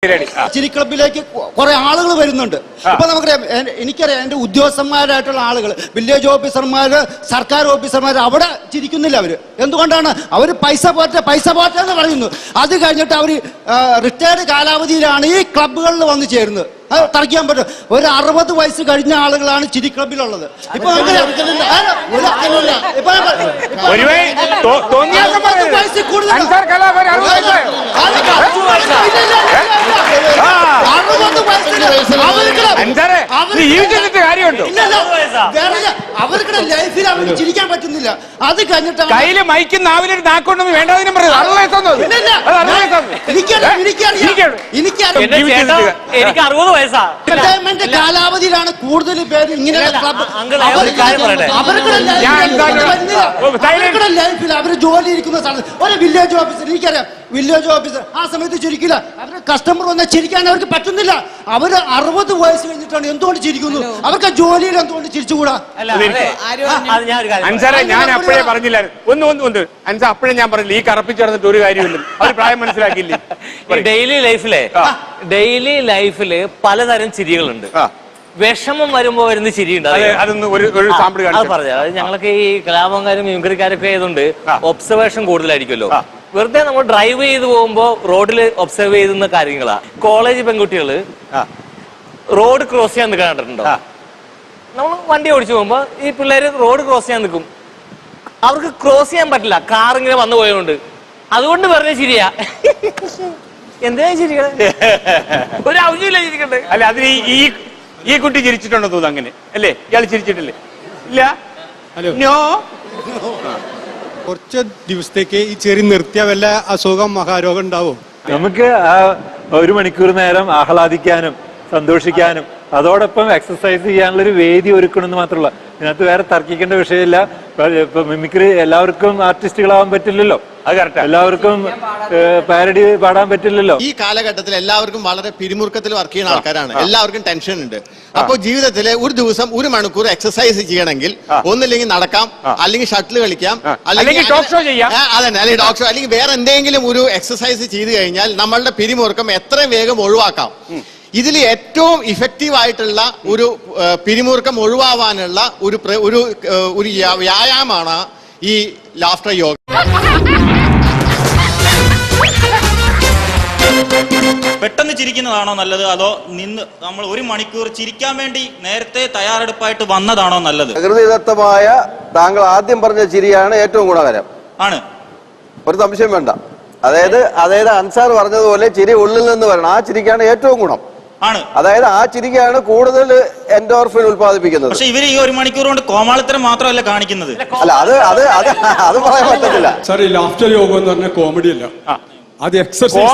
ചിരി ക്ലബിലേക്ക് കുറെ ആളുകൾ വരുന്നുണ്ട്. ഇപ്പൊ നമുക്കറിയാം, എനിക്കറിയാം എന്റെ ഉദ്യോഗസ്ഥന്മാരായിട്ടുള്ള ആളുകൾ, വില്ലേജ് ഓഫീസർമാര്, സർക്കാർ ഓഫീസർമാർ അവിടെ ചിരിക്കുന്നില്ല. അവര് എന്തുകൊണ്ടാണ്? അവര് പൈസ പോട്ടെ എന്ന് പറയുന്നു. അത് കഴിഞ്ഞിട്ട് അവര് റിട്ടയർഡ് കാലാവധിയിലാണ് ഈ ക്ലബുകളിൽ വന്ന് ചേരുന്നത്. അത് തർക്കിക്കാൻ പറ്റും. ഒരു 60 വയസ്സ് കഴിഞ്ഞ ആളുകളാണ് ചിരി ക്ലബിലുള്ളത്. ഇപ്പൊ അവരുടെ ലൈഫിൽ അവർക്ക് ചിരിക്കാൻ പറ്റുന്നില്ല. അത് കഴിഞ്ഞിട്ട് കയ്യില് മൈക്കും നാവിലൊരു നാക്കൊണ്ടെന്ന് വേണ്ടതിനും പറയുന്നത്. എനിക്ക് 60 വയസ്സാ. കാലാവധിയിലാണ് കൂടുതൽ പേര് ഇങ്ങനെ അവരുടെ ലൈഫിൽ അവര് ജോലി ഇരിക്കുന്ന സ്ഥലത്ത് ഒരു വില്ലേജ് ഓഫീസർ, എനിക്കറിയാം വില്ലേജ് ഓഫീസർ ആ സമയത്ത് ചിരിക്കില്ല. അവരുടെ കസ്റ്റമർ വന്നാൽ ചിരിക്കാൻ അവർക്ക് പറ്റുന്നില്ല. അവര് 60 വയസ്സ് കഴിഞ്ഞിട്ടാണ് എന്തുകൊണ്ട് ചിരിക്കുന്നു? അവർക്ക് ജോലിയിൽ എന്തുകൊണ്ട് ചിരിച്ചുകൂടാ? അൻസാറെ, ഞാൻ അപ്പോഴേ പറഞ്ഞില്ലായിരുന്നു. ഒന്ന് അൻസാ, അപ്പോഴേ ഞാൻ പറഞ്ഞില്ല ഈ കറപ്പിച്ച് നടന്നിട്ട് ഒരു കാര്യമില്ല. അവർ പ്രായം മനസ്സിലാക്കിയില്ലേ? ഡെയിലി ലൈഫില് പലതരം ചിരികളുണ്ട്. വിഷമം വരുമ്പോ വരുന്ന ചിരിയുണ്ട്. അത് പറഞ്ഞ ഞങ്ങളൊക്കെ ഈ കലാപകാരും മിമിക്രിക്കാരൊക്കെ ആയതുകൊണ്ട് ഒബ്സർവേഷൻ കൂടുതലായിരിക്കുമല്ലോ. വെറുതെ നമ്മൾ ഡ്രൈവ് ചെയ്ത് പോകുമ്പോ റോഡിൽ ഒബ്സർവ് ചെയ്യുന്ന കാര്യങ്ങളാ. കോളേജ് പെൺകുട്ടികള് റോഡ് ക്രോസ് ചെയ്യാൻ നിൽക്കാൻ കണ്ടിട്ടുണ്ടോ? നമ്മൾ വണ്ടി ഓടിച്ചു പോകുമ്പോ ഈ പിള്ളേര് റോഡ് ക്രോസ് ചെയ്യാൻ നിൽക്കും. അവർക്ക് ക്രോസ് ചെയ്യാൻ പറ്റില്ല, കാർ ഇങ്ങനെ വന്നു പോയതുകൊണ്ട്. അതുകൊണ്ട് വെറുതെ ചിരിയാ. എന്തിനാ ചിരിക്കണേ? ഒരു ആവശ്യമില്ല ചിരിക്കണ്ടേ? അല്ല, അതിന് ഈ കുട്ടി ചിരിച്ചിട്ടുണ്ടോ തോന്നുന്നു? അങ്ങനെ അല്ലേ? ഇയാൾ ചിരിച്ചിട്ടില്ലേ? ഇല്ല. നോ. കുറച്ച് ദിവസത്തേക്ക് ഈ ചെറിയ നിർത്തിയ വല്ല അസുഖം മഹാരോഗം ഉണ്ടാവും. നമുക്ക് ആ 1 മണിക്കൂർ നേരം ആഹ്ലാദിക്കാനും സന്തോഷിക്കാനും അതോടൊപ്പം എക്സസൈസ് ചെയ്യാനുള്ളൊരു വേദി ഒരുക്കണമെന്ന് മാത്രമല്ല. ഇതിനകത്ത് വേറെ തർക്കിക്കേണ്ട വിഷയമില്ല. ഇപ്പൊ മിമിക്രി എല്ലാവർക്കും ആർട്ടിസ്റ്റുകളാവാൻ പറ്റില്ലല്ലോ. അത് കറക്റ്റ്. എല്ലാവർക്കും പാരഡി പാടാൻ പറ്റില്ലല്ലോ. ഈ കാലഘട്ടത്തിൽ എല്ലാവർക്കും വളരെ പിരിമുറുക്കത്തിൽ വർക്ക് ചെയ്യുന്ന ആൾക്കാരാണ്. എല്ലാവർക്കും ടെൻഷൻ ഉണ്ട്. അപ്പൊ ജീവിതത്തിലെ ഒരു ദിവസം 1 മണിക്കൂർ എക്സസൈസ് ചെയ്യണമെങ്കിൽ ഒന്നില്ലെങ്കിൽ നടക്കാം, അല്ലെങ്കിൽ ഷട്ടിൽ കളിക്കാം, അല്ലെങ്കിൽ ടോക്ക് ഷോ ചെയ്യാം. അതന്നെ, അല്ലെങ്കിൽ ടോക്ക് ഷോ, അല്ലെങ്കിൽ വേറെ എന്തെങ്കിലും ഒരു എക്സസൈസ് ചെയ്തു കഴിഞ്ഞാൽ നമ്മളുടെ പിരിമുറുക്കം എത്രയും വേഗം ഒഴിവാക്കാം. ഇതിൽ ഏറ്റവും ഇഫക്റ്റീവ് ആയിട്ടുള്ള ഒരു പിരിമുറുക്കം ഒഴിവാവാനുള്ള ഒരു വ്യായാമമാണ് ഈ ലാഫ്റ്റർ യോഗ. പെട്ടെന്ന് ചിരിക്കുന്നതാണോ നല്ലത്, അതോ നമ്മൾ 1 മണിക്കൂർ ചിരിക്കാൻ വേണ്ടി നേരത്തെ തയ്യാറെടുപ്പായിട്ട് വന്നതാണോ നല്ലത്? പ്രകൃതിദത്തമായ താങ്കൾ ആദ്യം പറഞ്ഞ ചിരിയാണ് ഏറ്റവും ഗുണകരം. ആണ്, ഒരു സംശയം വേണ്ട. അതായത് അൻസാർ പറഞ്ഞതുപോലെ ചിരി ഉള്ളിൽ നിന്ന് വരണം. ആ ചിരിക്കാണ് ഏറ്റവും ഗുണം. ആണ്. അതായത് ആ ചിരിക്കാണ് കൂടുതൽ എൻഡോർഫിൻ ഉൽപ്പാദിപ്പിക്കുന്നത്. പക്ഷെ ഇവര് ഈ 1 മണിക്കൂർ കൊണ്ട് കോമാളിത്തരം മാത്രമല്ല കാണിക്കുന്നത്. അല്ല, അത് പറയാൻ പറ്റത്തില്ല. സാർ, ഈ ലാഫ്റ്റർ യോഗം എന്ന് പറഞ്ഞാൽ കോമഡി അല്ല, അത് എക്സർസൈസ്.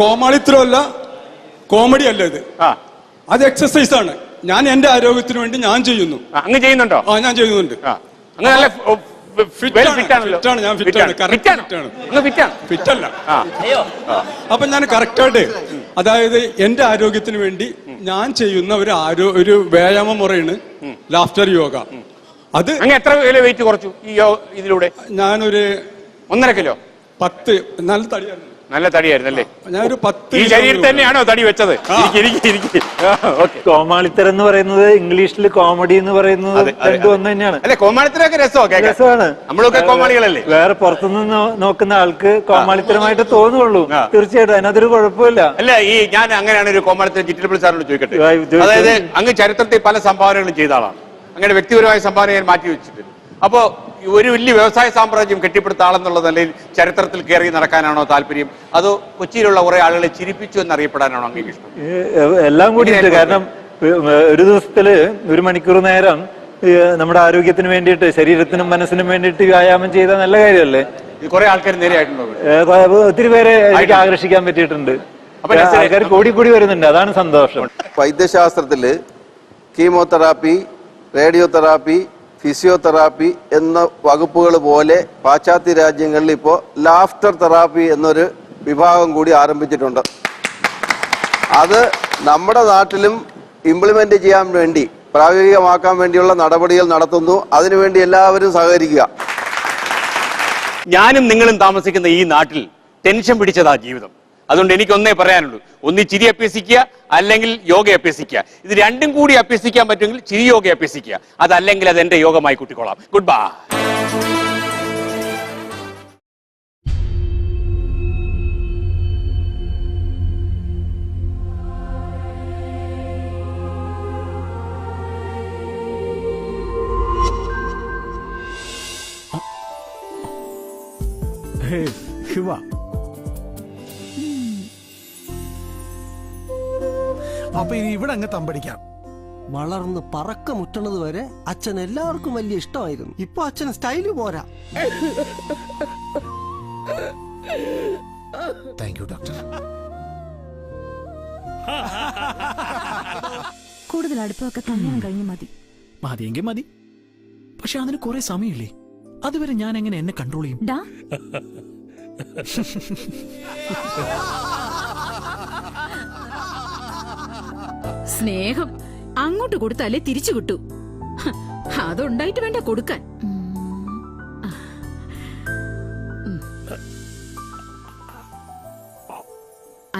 കോമാളിത്തരമല്ല, കോമഡി അല്ല ഇത്. അത് എക്സർസൈസ് ആണ്. ഞാൻ എന്റെ ആരോഗ്യത്തിന് വേണ്ടി ഞാൻ ചെയ്യുന്നു. അങ്ങ് ചെയ്യുന്നുണ്ടോ? ഞാൻ ചെയ്യുന്നുണ്ട്. അപ്പൊ ഞാൻ കറക്റ്റായിട്ട്, അതായത് എന്റെ ആരോഗ്യത്തിന് വേണ്ടി ഞാൻ ചെയ്യുന്ന ഒരു വ്യായാമ മുറയാണ് ലാഫ്റ്റർ യോഗ. അത് എത്ര വെയിറ്റ് കുറച്ചു ഇതിലൂടെ? ഞാനൊരു 1.5 കിലോ. 10. നല്ല തടിയായിരുന്നു. നല്ല തടിയായിരുന്നല്ലേ? ഞാനൊരു 10. ഈ ശരീരത്തിൽ തന്നെയാണോ തടി വെച്ചത്? കോമാളിത്തരം എന്ന് പറയുന്നത് ഇംഗ്ലീഷിൽ കോമഡി എന്ന് പറയുന്നത് രണ്ടും ഒന്ന് തന്നെയാണ്. അല്ലെ, കോമാളിത്തരമൊക്കെ രസമാണ്. നമ്മളൊക്കെ കോമാളികളല്ലേ? വേറെ പുറത്തുനിന്ന് നോക്കുന്ന ആൾക്ക് കോമാളിത്തരമായിട്ട് തോന്നുള്ളൂ. തീർച്ചയായിട്ടും അതിനകത്തൊരു കുഴപ്പമില്ല. അല്ല, ഞാൻ അങ്ങനെയാണ് ഒരു കോമാളിത്തരം ചിറ്റിലപ്പള്ളി സാറിനോട് ചോദിക്കട്ടെ. അതായത് അങ്ങ് ചരിത്രത്തിൽ പല സംഭാവനകളും ചെയ്ത ആളാണ്. അങ്ങനെ വ്യക്തിപരമായ സംഭാവന ഞാൻ മാറ്റി വെച്ചിട്ടുണ്ട്. അപ്പോ ഒരു വലിയ വ്യവസായ സാമ്രാജ്യം കെട്ടിപ്പടുത്താളെന്നുള്ള നിലയിൽ ചരിത്രത്തിൽ കയറി നടക്കാനാണോ താല്പര്യം, അതോ കൊച്ചിയിലുള്ള കുറെ ആളുകളെ ചിരിപ്പിച്ചു എന്നറിയപ്പെടാനാണോ അങ്ങേക്ക് ഇഷ്ടം? എല്ലാം കൂടി. കാരണം ഒരു ദിവസത്തില് 1 മണിക്കൂർ നേരം നമ്മുടെ ആരോഗ്യത്തിന് വേണ്ടിയിട്ട്, ശരീരത്തിനും മനസ്സിനും വേണ്ടിയിട്ട് വ്യായാമം ചെയ്ത നല്ല കാര്യമല്ലേ? കുറെ ആൾക്കാർ നേരെയായിട്ടുണ്ടോ? ഒത്തിരി പേരെ എനിക്ക് ആകർഷിക്കാൻ പറ്റിയിട്ടുണ്ട്. ആൾക്കാർ കൂടി വരുന്നുണ്ട്. അതാണ് സന്തോഷം. വൈദ്യശാസ്ത്രത്തില് കീമോതെറാപ്പി, റേഡിയോതെറാപ്പി, ഫിസിയോതെറാപ്പി എന്ന വകുപ്പുകൾ പോലെ പാശ്ചാത്യ രാജ്യങ്ങളിൽ ഇപ്പോൾ ലാഫ്റ്റർ തെറാപ്പി എന്നൊരു വിഭാഗം കൂടി ആരംഭിച്ചിട്ടുണ്ട്. അത് നമ്മുടെ നാട്ടിലും ഇംപ്ലിമെന്റ് ചെയ്യാൻ വേണ്ടി, പ്രായോഗികമാക്കാൻ വേണ്ടിയുള്ള നടപടികൾ നടത്തുന്നു. അതിനുവേണ്ടി എല്ലാവരും സഹകരിക്കുക. ഞാനും നിങ്ങളും താമസിക്കുന്ന ഈ നാട്ടിൽ ടെൻഷൻ പിടിച്ചതാ ജീവിതം. അതുകൊണ്ട് എനിക്കൊന്നേ പറയാനുള്ളൂ, ഒന്ന് ചിരി അഭ്യസിക്കുക, അല്ലെങ്കിൽ യോഗ അഭ്യസിക്കുക. ഇത് രണ്ടും കൂടി അഭ്യസിക്കാൻ പറ്റുമെങ്കിൽ ചിരി യോഗ അഭ്യസിക്കുക, അതല്ലെങ്കിൽ അത് എന്റെ യോഗമായി കൂട്ടിക്കോളാം. Goodbye. ശിവ, അപ്പൊ ഇനി ഇവിടെ അങ്ങ് തമ്പടിക്കാം. വളർന്ന് പറക്ക മുറ്റണത് വരെ അച്ഛൻ എല്ലാവർക്കും വലിയ ഇഷ്ടമായിരുന്നു. ഇപ്പൊ അച്ഛന് സ്റ്റൈല് പോരാ. Thank you doctor. കൂടുതൽ അടുപ്പൊക്കെ കല്യാണം കഴിഞ്ഞ് മതി. മതിയെങ്കിൽ മതി, പക്ഷെ അതിന് കുറെ സമയമില്ലേ? അതുവരെ ഞാൻ എങ്ങനെ എന്നെ കൺട്രോൾ ചെയ്യും? സ്നേഹം അങ്ങോട്ട് കൊടുത്താലേ തിരിച്ചു കിട്ടൂ. അതുണ്ടായിട്ട് വേണ്ട കൊടുക്കാൻ.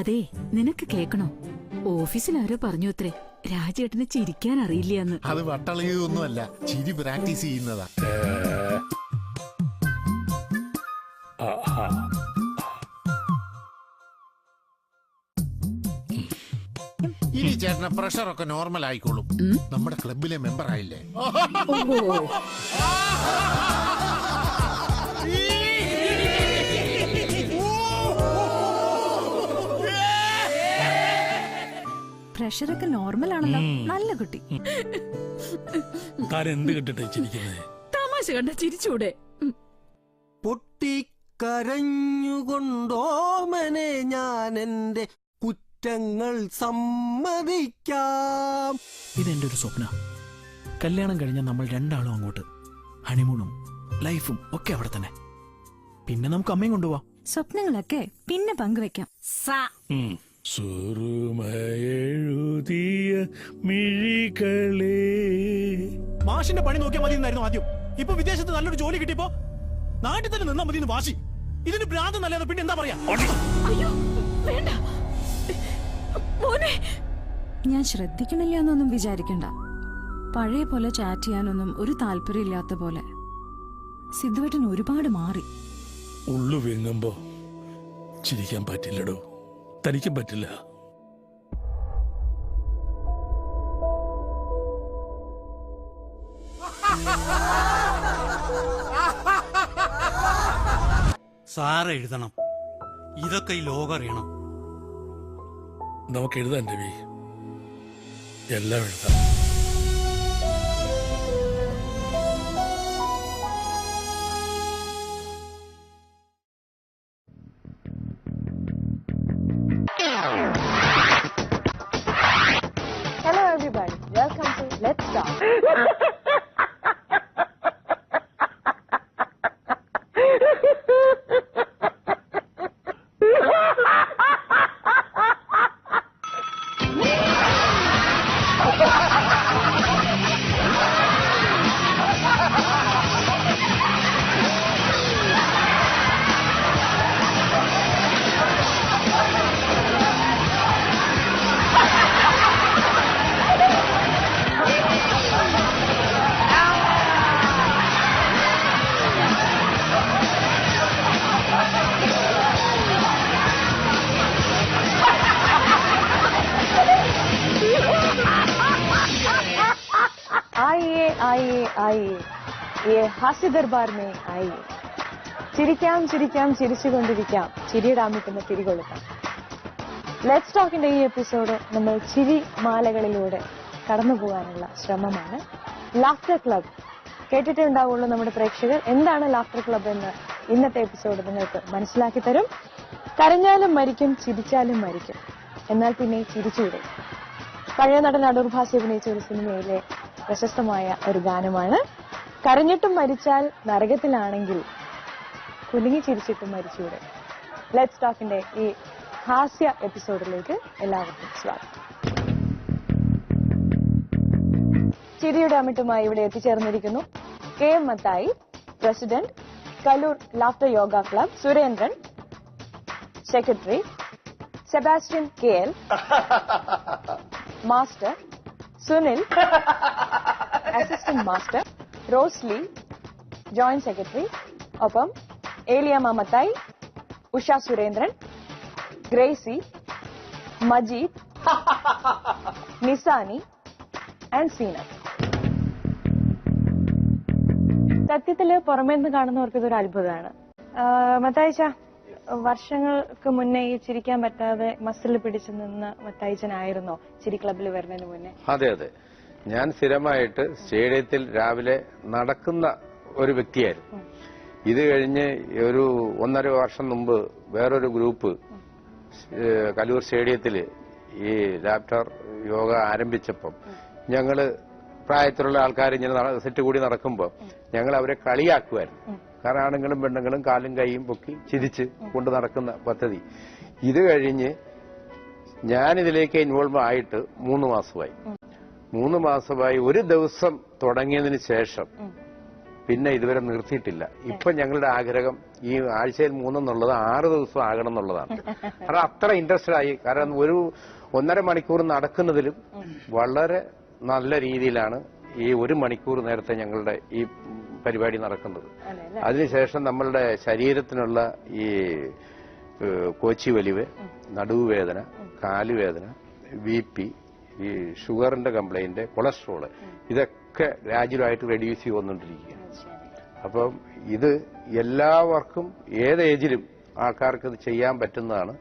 അതെ, നിനക്ക് കേക്കണോ? ഓഫീസിൽ ആരോ പറഞ്ഞു അത്രേ രാജേട്ടന് ചിരിക്കാൻ അറിയില്ലെന്ന്. അത് വട്ടളയൊന്നുമല്ല, ചിരി പ്രാക്ടീസ് ചെയ്യുന്നതാ. ഇനി ചേട്ടന പ്രഷറൊക്കെ നോർമൽ ആയിക്കോളും. നമ്മുടെ ക്ലബിലെ മെമ്പർ ആയില്ലേ? പ്രഷറൊക്കെ നോർമൽ ആണല്ലോ. നല്ല കുട്ടി. എന്ത് കിട്ടട്ടെ ചിരിക്കുന്നത്? തമാശ കണ്ട ചിരിച്ചൂടെ? പൊട്ടിക്കരഞ്ഞുകൊണ്ടോമനെ ഞാൻ എന്റെ കുറ്റങ്ങൾ സമ്മതിക്കാം. ഇതെന്റെ ഒരു സ്വപ്ന. കല്യാണം കഴിഞ്ഞ നമ്മൾ രണ്ടാളും അങ്ങോട്ട് ഹണിമൂണും ലൈഫും ഒക്കെ അവിടെ തന്നെ. പിന്നെ നമുക്ക് അമ്മയും കൊണ്ടുപോവാം. സ്വപ്നങ്ങളൊക്കെ പിന്നെ പങ്കുവെക്കാം. മാഷിന്റെ പണി നോക്കിയാൽ മതി എന്നായിരുന്നു ആദ്യം. ഇപ്പൊ വിദേശത്ത് നല്ലൊരു ജോലി കിട്ടിയപ്പോ നാട്ടിൽ തന്നെ നിന്നാ മതി വാശി. ഇതിന് ഭ്രാന്ത് നല്ലത്. പിന്നെ എന്താ പറയാ? ഞാൻ ശ്രദ്ധിക്കണില്ല എന്നൊന്നും വിചാരിക്കണ്ട. പഴയ പോലെ ചാറ്റ് ചെയ്യാനൊന്നും ഒരു താല്പര്യം ഇല്ലാത്ത പോലെ. സിദ്ധുവേട്ടൻ ഒരുപാട് മാറി. ഉള്ളു വീങ്ങുമ്പോ ചിരിക്കാൻ പറ്റില്ലടോ. തനിക്കും പറ്റില്ല. സാറ് എഴുതണം. ഇതൊക്കെ ഈ ലോകം അറിയണം. നമുക്ക് എഴുതാൻ രവി, എല്ലാം എഴുതാം. Hello everybody, welcome to Let's Talk. आइए ये हास्य दरबार में आइए. ചിരിക്കാം ചിരിക്കാം ചിരിച്ചുകൊണ്ടിരിക്കാം, ചിരിയുടെ അമിട്ടുന്ന തിരികൊളുക്കാം. ലെറ്റ്സ് ടോക്കിന്റെ ഈ എപ്പിസോഡ് നമ്മൾ ചിരി മാലകളിലൂടെ കടന്നു പോകാനുള്ള ശ്രമമാണ്. ലാഫ്റ്റർ ക്ലബ് കേട്ടിട്ടേ ഉണ്ടാവുള്ളൂ നമ്മുടെ പ്രേക്ഷകർ. എന്താണ് ലാഫ്റ്റർ ക്ലബ് എന്ന് ഇന്നത്തെ എപ്പിസോഡ് നിങ്ങൾക്ക് മനസ്സിലാക്കി തരും. കരഞ്ഞാലും മരിക്കും, ചിരിച്ചാലും മരിക്കും, എന്നാൽ പിന്നെ ചിരിച്ചൂടെ. പഴയ നടൻ അടൂർ ഭാസി അഭിനയിച്ച ഒരു സിനിമയിലെ പ്രശസ്തമായ ഒരു ഗാനമാണ്. കരഞ്ഞിട്ടും മരിച്ചാൽ നരകത്തിലാണെങ്കിൽ കുലുങ്ങി ചിരിച്ചിട്ടും മരിച്ചൂടെ. ലെറ്റ്സ് ടോക്കിന്റെ ഈ ഹാസ്യ എപ്പിസോഡിലേക്ക് എല്ലാവർക്കും സ്വാഗതം. ചിരിയുടെ അമിട്ടുമായി ഇവിടെ എത്തിച്ചേർന്നിരിക്കുന്നു KM Mathai, president, Kaloor laughter yoga club, Surendran, secretary, Sebastian KL, master Sunil, assistant master Rosily, joint secretary, ഒപ്പം ഏലിയാമ്മ മത്തായി, ഉഷ സുരേന്ദ്രൻ, ഗ്രേസി, മജീദ്, നിസാനി ആൻഡ് സീന. സത്യത്തില് പുറമേന്ന് കാണുന്നവർക്ക് ഇതൊരു അത്ഭുതമാണ്. മത്തായിച്ച, വർഷങ്ങൾക്ക് മുന്നേ ഈ ചിരിക്കാൻ പറ്റാതെ മസിൽ പിടിച്ചു നിന്ന മത്തായിച്ചനായിരുന്നോ ചിരി ക്ലബിൽ വരുന്നതിന് മുന്നേ? അതെ അതെ, ഞാൻ സ്ഥിരമായിട്ട് സ്റ്റേഡിയത്തിൽ രാവിലെ നടക്കുന്ന ഒരു വ്യക്തിയായിരുന്നു. ഇത് കഴിഞ്ഞ് ഒരു 1.5 വർഷം മുമ്പ് വേറൊരു ഗ്രൂപ്പ് കലൂർ സ്റ്റേഡിയത്തിൽ ഈ ലാഫ്റ്റർ യോഗ ആരംഭിച്ചപ്പം ഞങ്ങള് പ്രായത്തിലുള്ള ആൾക്കാർ ഇങ്ങനെ സെറ്റ് കൂടി നടക്കുമ്പോൾ ഞങ്ങൾ അവരെ കളിയാക്കുമായിരുന്നു. കാരണം ആണുങ്ങളും പെണ്ണുങ്ങളും കാലും കൈയും പൊക്കി ചിരിച്ച് കൊണ്ട് നടക്കുന്ന പദ്ധതി. ഇത് കഴിഞ്ഞ് ഞാനിതിലേക്ക് ഇൻവോൾവ് ആയിട്ട് 3 മാസമായി. 3 മാസമായി ഒരു ദിവസം തുടങ്ങിയതിന് ശേഷം പിന്നെ ഇതുവരെ നിർത്തിയിട്ടില്ല. ഇപ്പൊ ഞങ്ങളുടെ ആഗ്രഹം ഈ ആഴ്ചയിൽ 3 എന്നുള്ളത് 6 ദിവസം ആകണം എന്നുള്ളതാണ്. കാരണം അത്ര ഇൻട്രസ്റ്റഡ് ആയി. കാരണം ഒരു 1.5 മണിക്കൂർ നടക്കുന്നതിലും വളരെ നല്ല രീതിയിലാണ് ഈ 1 മണിക്കൂർ നേരത്തെ ഞങ്ങളുടെ ഈ പരിപാടി നടക്കുന്നത്. അതിനുശേഷം നമ്മളുടെ ശരീരത്തിനുള്ള ഈ കോച്ചി വലിവ്, നടുവുവേദന, കാലുവേദന, BP, ഈ ഷുഗറിന്റെ കംപ്ലൈന്റ്, കൊളസ്ട്രോള്, ഇതൊക്കെ ഗ്രാജുവലായിട്ട് റെഡ്യൂസ് ചെയ്തുകൊണ്ടിരിക്കുകയാണ്. അപ്പം ഇത് എല്ലാവർക്കും ഏത് ഏജിലും ആൾക്കാർക്ക് ഇത് ചെയ്യാൻ പറ്റുന്നതാണ്.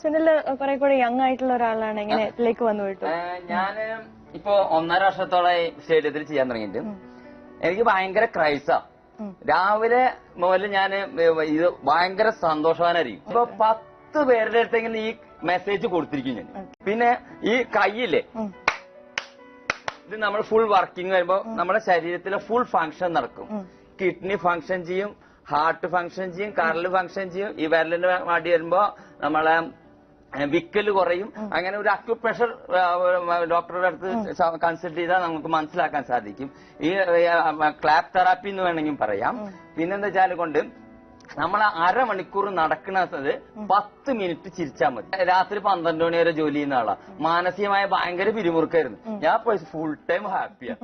സുനില് കുറെ കൂടെ യങ് ആയിട്ടുള്ള ഒരാളാണ്. എങ്ങനെ ഇതിലേക്ക് വന്നു വിട്ടു? ഞാൻ ഇപ്പൊ 1.5 വർഷത്തോളമായി സ്റ്റേഡിയത്തിൽ ചെയ്യാൻ തുടങ്ങിയിട്ട് എനിക്ക് ഭയങ്കര ക്രൈസാ. രാവിലെ മുതൽ ഞാൻ ഇത് ഭയങ്കര സന്തോഷവാനായിരിക്കും. ഇപ്പൊ 10 പേരുടെ അടുത്തെങ്കിലും ഈ മെസ്സേജ് കൊടുത്തിരിക്കും ഞാൻ. പിന്നെ ഈ കൈയില്ലേ, ഇത് നമ്മൾ ഫുൾ വർക്കിംഗ് വരുമ്പോ നമ്മുടെ ശരീരത്തിലെ ഫുൾ ഫങ്ഷൻ നടക്കും. കിഡ്നി ഫങ്ഷൻ ചെയ്യും, ഹാർട്ട് ഫങ്ഷൻ ചെയ്യും, കരള് ഫങ്ഷൻ ചെയ്യും. ഈ വിരലിന്റെ മാടി വരുമ്പോ നമ്മളെ വിക്കല് കുറയും. അങ്ങനെ ഒരു അക്യുപ്രഷർ ഡോക്ടറുടെ അടുത്ത് കൺസൾട്ട് ചെയ്താൽ നമുക്ക് മനസ്സിലാക്കാൻ സാധിക്കും. ഈ ക്ലാപ്പ് തെറാപ്പി എന്ന് വേണമെങ്കിൽ പറയാം. പിന്നെന്താ വെച്ചാൽ കൊണ്ട് നമ്മൾ 1/2 മണിക്കൂർ നടക്കുന്നത് 10 മിനിറ്റ് ചിരിച്ചാൽ മതി. രാത്രി 12 മണി വരെ ജോലി ചെയ്യുന്ന ആളാ. മാനസികമായ ഭയങ്കര പിരിമുറുക്കായിരുന്നു. ഞാൻ ഫുൾ ടൈം ഹാപ്പിയാ.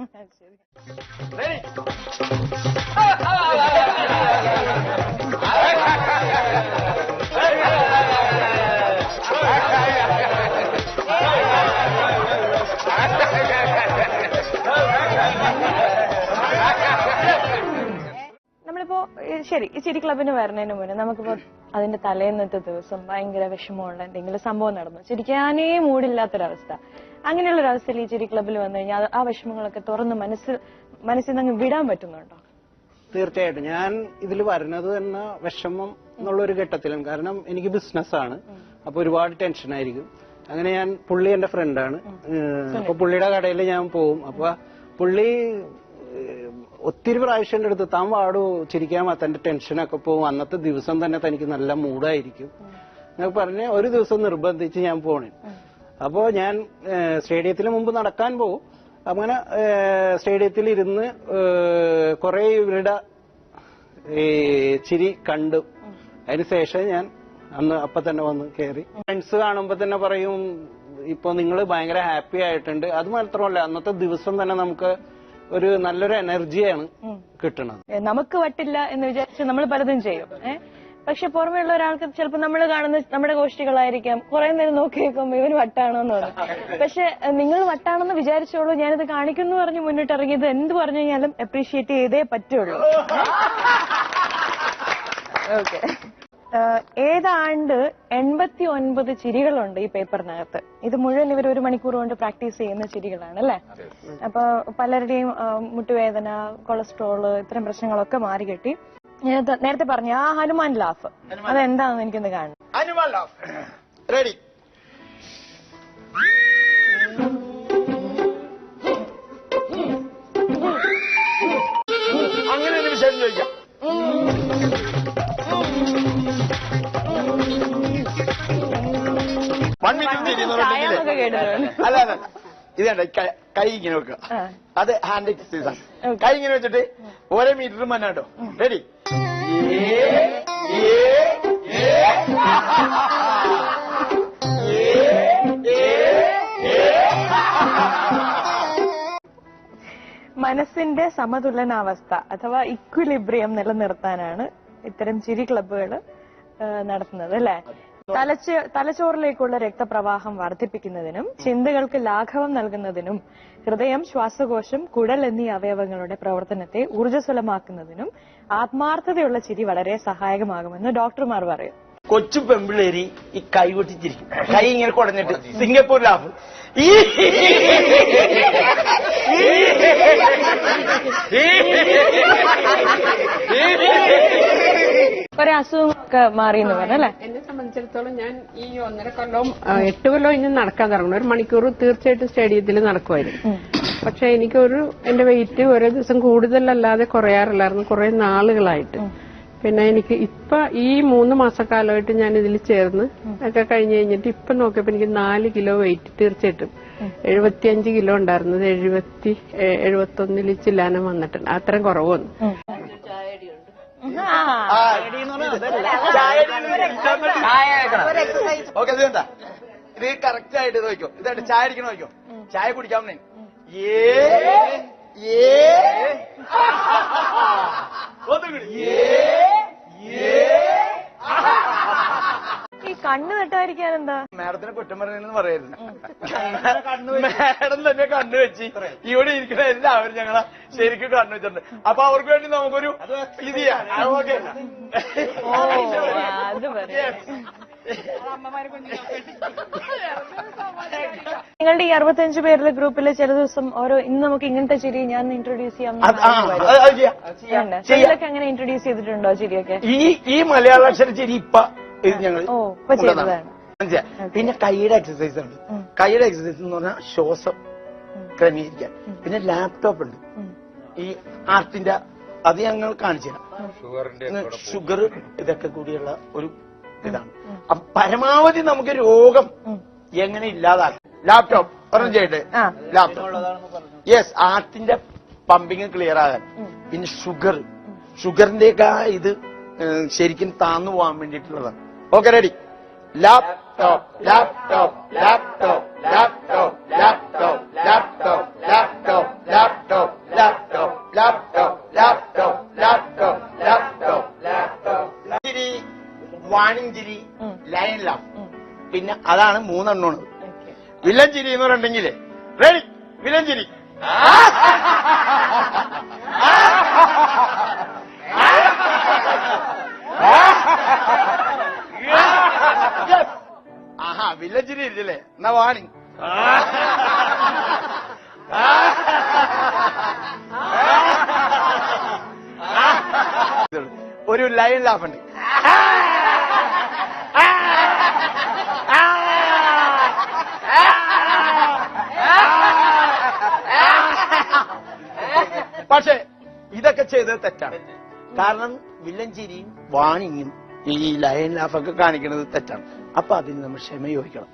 നമ്മളിപ്പോ ശരി, ഈ ചിരി ക്ലബിന് വരുന്നതിന് മുന്നേ നമുക്കിപ്പോ അതിന്റെ തലേന്നത്തെ ദിവസം ഭയങ്കര വിഷമമുള്ള എന്തെങ്കിലും സംഭവം നടന്നു, ചിരിക്കാനേ മൂടില്ലാത്തൊരവസ്ഥ. അങ്ങനെയുള്ളൊരവസ്ഥയിൽ ഈ ചിരി ക്ലബിൽ വന്നു കഴിഞ്ഞാൽ ആ വിഷമങ്ങളൊക്കെ തുറന്ന് മനസ്സിൽ നിന്ന് വിടാൻ പറ്റുന്നുണ്ടോ? തീർച്ചയായിട്ടും. ഞാൻ ഇതിൽ വരുന്നത് തന്നെ വിഷമം എന്നുള്ളൊരു ഘട്ടത്തിലാണ്. കാരണം എനിക്ക് ബിസിനസ്സാണ്, അപ്പൊ ഒരുപാട് ടെൻഷനായിരിക്കും. അങ്ങനെ ഞാൻ, പുള്ളി എന്റെ ഫ്രണ്ടാണ്, അപ്പൊ പുള്ളിയുടെ കടയിൽ ഞാൻ പോവും. അപ്പൊ പുള്ളി ഒത്തിരി പ്രാവശ്യം എന്റെ അടുത്ത് താൻ വാടോ ചിരിക്കാൻ തന്റെ ടെൻഷനൊക്കെ പോകും, അന്നത്തെ ദിവസം തന്നെ തനിക്ക് നല്ല മൂഡായിരിക്കും എന്നൊക്കെ പറഞ്ഞ് ഒരു ദിവസം നിർബന്ധിച്ച് ഞാൻ പോണേ. അപ്പോ ഞാൻ സ്റ്റേഡിയത്തിന് മുമ്പ് നടക്കാൻ പോകും. അങ്ങനെ സ്റ്റേഡിയത്തിൽ ഇരുന്ന് കുറെ ഇവരുടെ ചിരി കണ്ടു. അതിനുശേഷം ഞാൻ അപ്പൊ തന്നെ വന്ന് കയറി. ഫ്രണ്ട്സ് കാണുമ്പോ തന്നെ പറയും, ഇപ്പൊ നിങ്ങൾ ഭയങ്കര ഹാപ്പി ആയിട്ടുണ്ട്. അത് മാത്രമല്ല, അന്നത്തെ ദിവസം തന്നെ നമുക്ക് ഒരു നല്ലൊരു എനർജിയാണ് കിട്ടണത്. നമുക്ക് വട്ടില്ല എന്ന് വിചാരിച്ച് നമ്മൾ പലതും ചെയ്യും. പക്ഷെ പുറമേ ഉള്ള ഒരാൾക്ക് ചിലപ്പോൾ നമ്മൾ കാണുന്ന നമ്മുടെ ഗോഷ്ഠികളായിരിക്കാം, കുറെ നേരം നോക്കി നിൽക്കുമ്പോൾ ഇവന് വട്ടാണോ എന്ന് തോന്നും. പക്ഷെ നിങ്ങൾ വട്ടാണെന്ന് വിചാരിച്ചോളൂ, ഞാനിത് കാണിക്കുന്നു പറഞ്ഞ് മുന്നിട്ട് ഇറങ്ങിയത് എന്ത് പറഞ്ഞു കഴിഞ്ഞാലും അപ്രീഷിയേറ്റ് ചെയ്തേ പറ്റുള്ളൂ. ഓക്കെ. ഏതാണ്ട് 89 ചിരികളുണ്ട് ഈ പേപ്പറിനകത്ത്. ഇത് മുഴുവൻ ഇവർ 1 മണിക്കൂർ കൊണ്ട് പ്രാക്ടീസ് ചെയ്യുന്ന ചിരികളാണ് അല്ലെ? അപ്പൊ പലരുടെയും മുട്ടുവേദന, കൊളസ്ട്രോള്, ഇത്തരം പ്രശ്നങ്ങളൊക്കെ മാറി കിട്ടി. നേരത്തെ പറഞ്ഞ ആ ഹനുമാൻ ലാഫ്, അതെന്താണെന്ന് എനിക്കൊന്ന് കാണണം. Hanuman laugh ready. അങ്ങനെ ഒരു വിഷയം ചോദിക്കാം. ചായന്നൊക്കെ കേട്ടിട്ടുണ്ട്. അല്ല അല്ല ഇത് കണ്ട കൈ ഇങ്ങനെ വെക്കുക, അത് ഹാൻഡ് എക്സസൈസ് ആണ്. കൈ ഇങ്ങനെ വെച്ചിട്ട് ഓരോ മീറ്റർ മന്നാട്ടോ. റെഡി? മനസ്സിന്റെ സമതുലനാവസ്ഥ അഥവാ ഇക്വിലിബ്രിയം നിലനിർത്താനാണ് ഇത്തരം ചിരി ക്ലബ്ബുകൾ നടത്തുന്നത് അല്ലെ. തലച്ചോറിലേക്കുള്ള രക്തപ്രവാഹം വർദ്ധിപ്പിക്കുന്നതിനും ചിന്തകൾക്ക് ലാഘവം നൽകുന്നതിനും ഹൃദയം, ശ്വാസകോശം, കുടൽ എന്നീ അവയവങ്ങളുടെ പ്രവർത്തനത്തെ ഊർജ്ജസ്വലമാക്കുന്നതിനും ആത്മാർത്ഥതയുള്ള ചിരി വളരെ സഹായകമാകുമെന്ന് ഡോക്ടർമാർ പറയും. കൊച്ചു പെമ്പിളേരി ഈ കൈ കൊട്ടിച്ചിരിക്കും, കൈ ഇങ്ങനെ കുടഞ്ഞിട്ട് സിംഗപ്പൂർ ലാഭ് കുറെ അസുഖങ്ങളൊക്കെ മാറിയെന്ന് പറഞ്ഞല്ലേ. എന്നെ സംബന്ധിച്ചിടത്തോളം ഞാൻ ഈ 1.5 കൊല്ലവും 8 കൊല്ലവും ഇനി നടക്കാൻ തുടങ്ങണം. 1 മണിക്കൂർ തീർച്ചയായിട്ടും സ്റ്റേഡിയത്തിൽ നടക്കുമായിരുന്നു. പക്ഷെ എനിക്കൊരു എന്റെ വെയിറ്റ് ഓരോ ദിവസം കൂടുതലല്ലാതെ കുറയാറില്ലായിരുന്നു കുറെ നാളുകളായിട്ട്. പിന്നെ എനിക്ക് ഇപ്പൊ ഈ 3 മാസക്കാലമായിട്ട് ഞാൻ ഇതിൽ ചേർന്ന് ഒക്കെ കഴിഞ്ഞ് കഴിഞ്ഞിട്ട് ഇപ്പൊ നോക്കിയപ്പോ എനിക്ക് 4 കിലോ വെയിറ്റ് തീർച്ചയായിട്ടും 75 കിലോ ഉണ്ടായിരുന്നത് 71 ചില്ലാനം വന്നിട്ടുണ്ട്. അത്രയും കുറവ് വന്നു. ഓക്കെ, ഇത് കണ്ട, ഇത് കറക്റ്റ് ആയിട്ട് നോക്കോ. ഇതായിട്ട് ചായ അടിക്കണ നോക്കോ. ചായ കുടിക്കാൻ ഈ കണ്ണ് നെട്ടായിരിക്കാൻ എന്താ? മാഡത്തിനെ കുറ്റം പറയുന്നതെന്ന് പറയരുത്. മാഡം തന്നെ കണ്ണു വെച്ച് ഇവിടെ ഇരിക്കുന്ന എല്ലാവരും ഞങ്ങളെ ശരിക്കും കണ്ണു വെച്ചിട്ടുണ്ട്. അപ്പൊ അവർക്ക് വേണ്ടി നമുക്കൊരു ഇത് ചെയ്യാം. നിങ്ങളുടെ ഈ 65 പേരിലെ ഗ്രൂപ്പിലെ ചില ദിവസം ഇന്ന് നമുക്ക് ഇങ്ങനത്തെ ചിരി ഞാൻ ഇൻട്രൊഡ്യൂസ് ചെയ്യാം. ചിലരൊക്കെ അങ്ങനെ ഇൻട്രൊഡ്യൂസ് ചെയ്തിട്ടുണ്ടോ ചിരിയൊക്കെ? ഈ മലയാള അക്ഷര ചിരി ഇപ്പൊ ഇത് ഞങ്ങൾ ചെയ്തതാണ്. പിന്നെ കൈയുടെ എക്സസൈസ് ഉണ്ട്. കൈയുടെ എക്സസൈസ് എന്ന് പറഞ്ഞാൽ ശ്വാസം ക്രമീകരിക്കാൻ. പിന്നെ ലാപ്ടോപ്പ് ഉണ്ട് ഈ ആർട്ടിന്റെ, അത് ഞങ്ങൾ കാണിച്ചു തരാം. ഷുഗർ ഇതൊക്കെ കൂടിയുള്ള ഒരു ഇതാണ്. അപ്പൊ പരമാവധി നമുക്ക് രോഗം എങ്ങനെ ഇല്ലാതാക്കാം. ലാപ്ടോപ്പ് പറഞ്ഞു ചെയ്യട്ടെ. ലാപ്ടോപ്പ് യെസ്, ആർട്ടിന്റെ പമ്പിങ് ക്ലിയർ ആകാൻ. പിന്നെ ഷുഗറിന്റെയൊക്കെ ഇത് ശരിക്കും താന്നു പോകാൻ വേണ്ടിയിട്ടുള്ളതാണ്. Okay, ready? Laptop laptop laptop laptop laptop laptop laptop laptop laptop laptop laptop laptop laptop laptop ചിരി, വാണിംഗ് ചിരി, ലയൺ ലാഫ്. പിന്നെ അതാണ് 3 എണ്ണമാണ്. വില്ലൻ ചിരി എന്ന് പറഞ്ഞിട്ടുണ്ടെങ്കിലേ റെഡി? വില്ലൻ ചിരി. ആഹാ, വില്ലൻ ചിരി ഇല്ലേ? എന്നാ വാണിംഗ്. ഒരു ലയൺ ലാഫ് ഉണ്ട്. പക്ഷെ ഇതൊക്കെ ചെയ്തത് തെറ്റാണ്. കാരണം വില്ലൻ ചിരിയും വാണിങ്ങും ഈ ലയൺ ലാഫൊക്കെ കാണിക്കുന്നത് തെറ്റാണ്. അപ്പൊ അതിന് നമ്മൾ ക്ഷമ ചോദിക്കണം.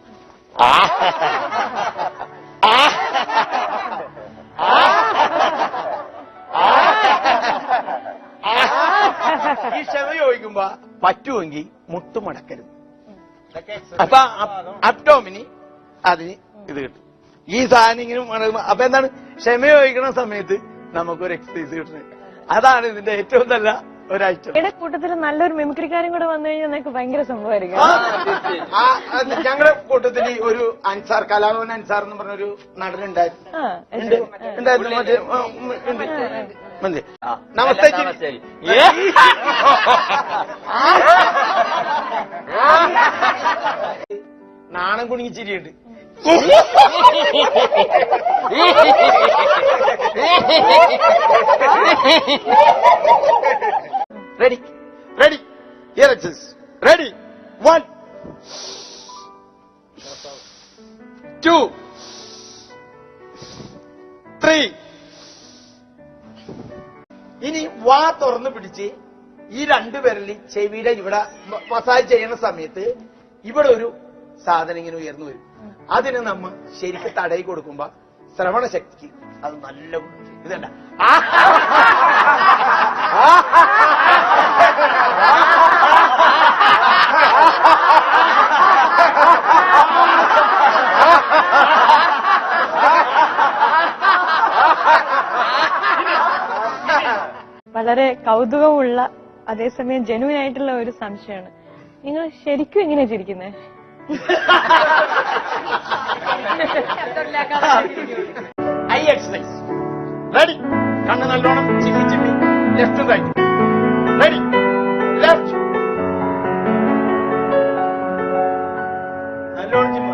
ഈ ക്ഷമ ചോദിക്കുമ്പോ പറ്റുമെങ്കിൽ മുട്ടുമടക്കരുത്. അപ്പൊ അപ്റ്റോമിനി അതിന് ഇത് കിട്ടും. ഈ സാധനം ഇങ്ങനെ അപ്പൊ എന്താണ് ക്ഷമ ചോദിക്കുന്ന സമയത്ത് നമുക്കൊരു എക്സസൈസ് കിട്ടുന്നത്. അതാണ് ഇതിന്റെ ഏറ്റവും നല്ല ഒരൈറ്റം. കൂട്ടത്തിൽ നല്ലൊരു മിമിക്രിക്കാരും കൂടെ വന്നു കഴിഞ്ഞാൽ നിങ്ങൾക്ക് ഭയങ്കര സംഭവമായിരിക്കും. ഞങ്ങളുടെ കൂട്ടത്തിൽ ഒരു അൻസാർ, കലാഭവൻ അൻസാർ എന്ന് പറഞ്ഞൊരു നടനുണ്ടായിരുന്നു. നമസ്തേ. നാണം കുണുങ്ങി ചിരിയുണ്ട്. Ready? Ready? Here it is. Ready? 1, 2, 3. ഇനി വാ തുറന്നു പിടിച്ച് ഈ 2 വിരലിൽ ചെവിയുടെ ഇവിടെ മസാജ് ചെയ്യുന്ന സമയത്ത് ഇവിടെ ഒരു സാധനം ഇങ്ങനെ ഉയർന്നു വരും. അതിന് നമ്മ ശരിക്കും തടയി കൊടുക്കുമ്പോ ശ്രവണ ശക്തിക്ക് അത് നല്ല ഇതല്ല. വളരെ കൗതുകമുള്ള അതേസമയം ജെനുവിൻ ആയിട്ടുള്ള ഒരു സംശയമാണ്. നിങ്ങൾ ശരിക്കും എങ്ങനെയാ ചിരിക്കുന്നത്? I exercise. റെഡി? കണ്ണ് നല്ലോണം ചിമ്മി ചിമ്മി ലെഫ്റ്റും റൈറ്റും. റെഡി? ലെഫ്റ്റ്. നല്ലോണം ചിമ്മ.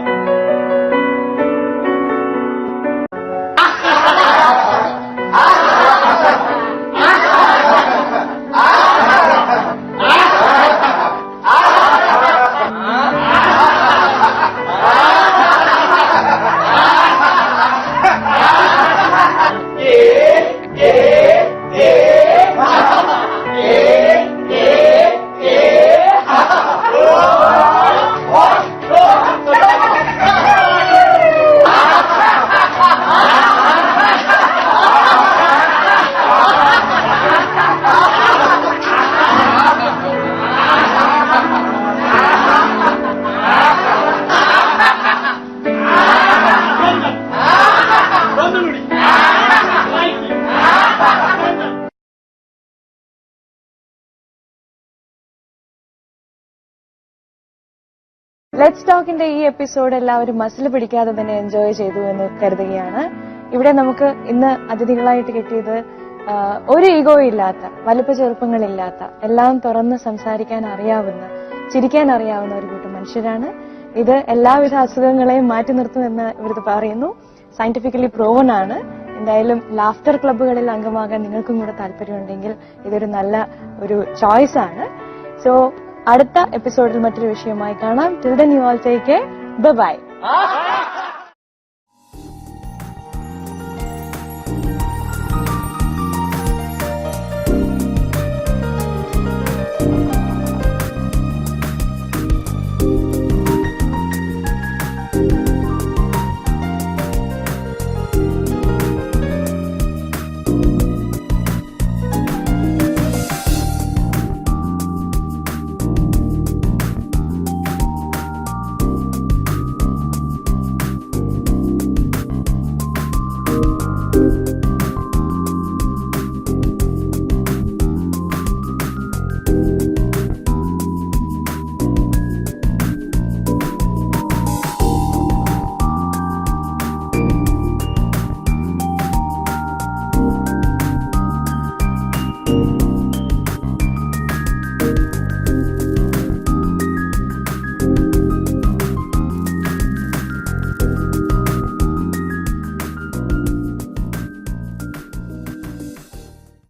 ലെറ്റ്സ് ടോക്കിന്റെ ഈ എപ്പിസോഡ് എല്ലാവരും മസിൽ പിടിക്കാതെ തന്നെ എൻജോയ് ചെയ്തു എന്ന് കരുതുകയാണ്. ഇവിടെ നമുക്ക് ഇന്ന് അതിഥികളായിട്ട് കിട്ടിയത് ഒരു ഈഗോ ഇല്ലാത്ത, വലുപ്പ ചെറുപ്പങ്ങളില്ലാത്ത, എല്ലാം തുറന്ന് സംസാരിക്കാൻ അറിയാവുന്ന, ചിരിക്കാൻ അറിയാവുന്ന ഒരു കൂട്ടം മനുഷ്യരാണ്. ഇത് എല്ലാവിധ അസുഖങ്ങളെയും മാറ്റി നിർത്തുമെന്ന് ഇവർക്ക് പറയുന്നു. സയന്റിഫിക്കലി പ്രൂവൺ ആണ്. എന്തായാലും ലാഫ്റ്റർ ക്ലബ്ബുകളിൽ അംഗമാകാൻ നിങ്ങൾക്കും കൂടെ താല്പര്യമുണ്ടെങ്കിൽ ഇതൊരു നല്ല ഒരു ചോയ്സ് ആണ്. സോ അടുത്ത എപ്പിസോഡിൽ മറ്റൊരു വിഷയമായി കാണാം. Till then you all take care. By.